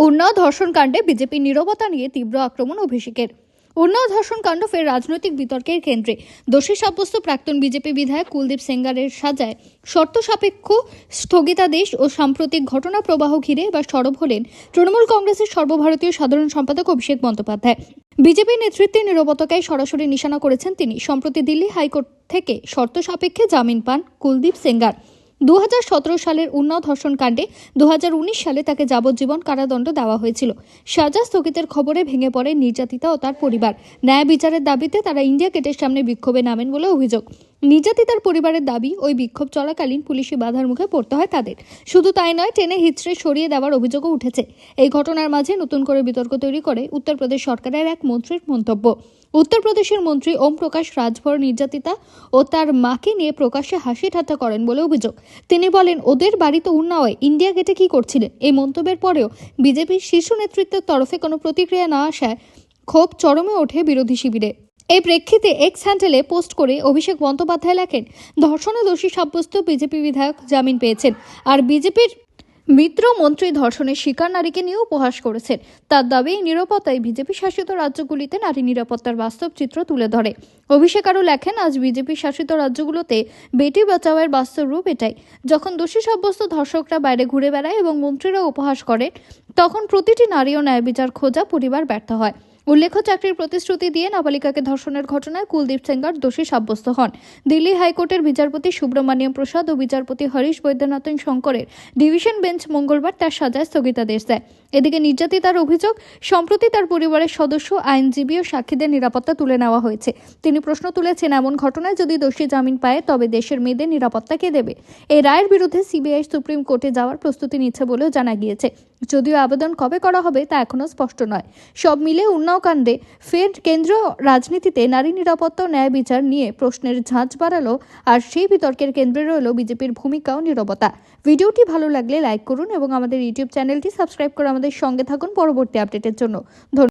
উন্নাও ধর্ষণ কাণ্ডে বিজেপির নীরবতা নিয়ে তীব্র আক্রমণ অভিষেকের। উন্নাও ধর্ষণ কাণ্ড ফের রাজনৈতিক বিতর্কের কেন্দ্রে। দোষী সাব্যস্ত প্রাক্তন বিজেপি বিধায়ক কুলদীপ সেঙ্গারের সাজায় শর্ত সাপেক্ষ স্থগিতাদেশ ও সাম্প্রতিক ঘটনা প্রবাহ ঘিরে এবার সরব হলেন তৃণমূল কংগ্রেসের সর্বভারতীয় সাধারণ সম্পাদক অভিষেক বন্দ্যোপাধ্যায়। বিজেপি নেতৃত্বের নীরবতাকে সরাসরি নিশানা করেছেন তিনি। সম্প্রতি দিল্লি হাইকোর্ট থেকে শর্ত সাপেক্ষে জামিন পান কুলদীপ সেঙ্গার। 2017 সালের উন্নাও ধর্ষণ কাণ্ডে 2019 সালে তাকে যাবজ্জীবন কারাদণ্ড দেওয়া হয়েছিল। সাজা স্থগিতের খবরে ভেঙে পড়ে নির্যাতিতা ও তার পরিবার। ন্যায় বিচারের দাবিতে তারা ইন্ডিয়া গেটের সামনে বিক্ষোভে নামেন বলে অভিযোগ। নির্যাতিতার পরিবারের দাবি, ওই বিক্ষোভ চলাকালীন পুলিশি বাধার মুখে পড়তে হয় তাদের। শুধু তাই নয়, টেনে হিচড়ে সরিয়ে দেওয়ার অভিযোগও উঠেছে। এই ঘটনার মাঝে নতুন করে বিতর্ক তৈরি করে উত্তরপ্রদেশ সরকারের এক মন্ত্রীর মন্তব্য। উত্তরপ্রদেশের মন্ত্রী ওম প্রকাশ রাজভর নির্যাতিতা ও তার মাকে নিয়ে প্রকাশ্যে হাসি ঠাট্টা করেন বলে অভিযোগ। তিনি বলেন, ওদের বাড়িতে উন্নাওয়ে ইন্ডিয়া গেটে কি করছিলেন? এই মন্তব্যের পরেও বিজেপির শীর্ষ নেতৃত্বের তরফে কোনো প্রতিক্রিয়া না আসায় ক্ষোভ চরমে ওঠে বিরোধী শিবিরে। এই প্রেক্ষিতে এক্স হ্যান্ডেলে পোস্ট করে অভিষেক বন্দ্যোপাধ্যায় লেখেন, ধর্ষণে দোষী সাব্যস্ত বিজেপি বিধায়ক জামিন পেয়েছেন। আর বিজেপির মিত্র মন্ত্রী ধর্ষণের শিকার নারীকে নিয়ে উপহাস করেছেন। তার দাবি, নিরাপত্তায় বিজেপি শাসিত রাজ্যগুলিতে নারী নিরাপত্তার বাস্তব চিত্র তুলে ধরে। অভিষেক আরও লেখেন, আজ বিজেপি শাসিত রাজ্যগুলোতে বেটি বাঁচাওয়ের বাস্তব রূপ এটাই। যখন দোষী সাব্যস্ত ধর্ষকরা বাইরে ঘুরে বেড়ায় এবং মন্ত্রীরা উপহাস করেন, তখন প্রতিটি নারী ও ন্যায় বিচার খোঁজা পরিবার ব্যর্থ হয়। উল্লেখ্য, চাকরির প্রতিশ্রুতি দিয়ে নাবালিকাকে ধর্ষণের ঘটনায় কুলদীপ সেঙ্গার দোষী সাব্যস্ত হন। দিল্লি হাইকোর্টের বিচারপতি সুব্রমণিয়ম প্রসাদ ও বিচারপতি হরিশ বৈদ্যনাথন শঙ্করের ডিভিশন বেঞ্চ মঙ্গলবার তার সাজায় স্থগিতাদেশ দেয়। এদিকে নির্যাতিতার অভিযোগ, সম্প্রতি তার পরিবারের সদস্য, আইনজীবী ও সাক্ষীদের নিরাপত্তা তুলে নেওয়া হয়েছে। তিনি প্রশ্ন তুলেছেন, এমন ঘটনায় যদি দোষী জামিন পায় তবে দেশের মেয়েদের নিরাপত্তা কে দেবে? এই রায়ের বিরুদ্ধে সিবিআই সুপ্রিম কোর্টে যাওয়ার প্রস্তুতি নিচ্ছে বলেও জানা গিয়েছে। যদিও আবেদন কবে করা হবে তা এখনও স্পষ্ট নয়। সব মিলে উন্নাও কাণ্ডে ফের কেন্দ্রীয় রাজনীতিতে নারী নিরাপত্তা ও ন্যায় বিচার নিয়ে প্রশ্নের ঝাঁজ বাড়ালো। আর সেই বিতর্কের কেন্দ্রে রইল বিজেপির ভূমিকা ও নীরবতা। ভিডিওটি ভালো লাগলে লাইক করুন এবং আমাদের ইউটিউব চ্যানেলটি সাবস্ক্রাইব করে আমাদের সঙ্গে থাকুন পরবর্তী আপডেটের জন্য।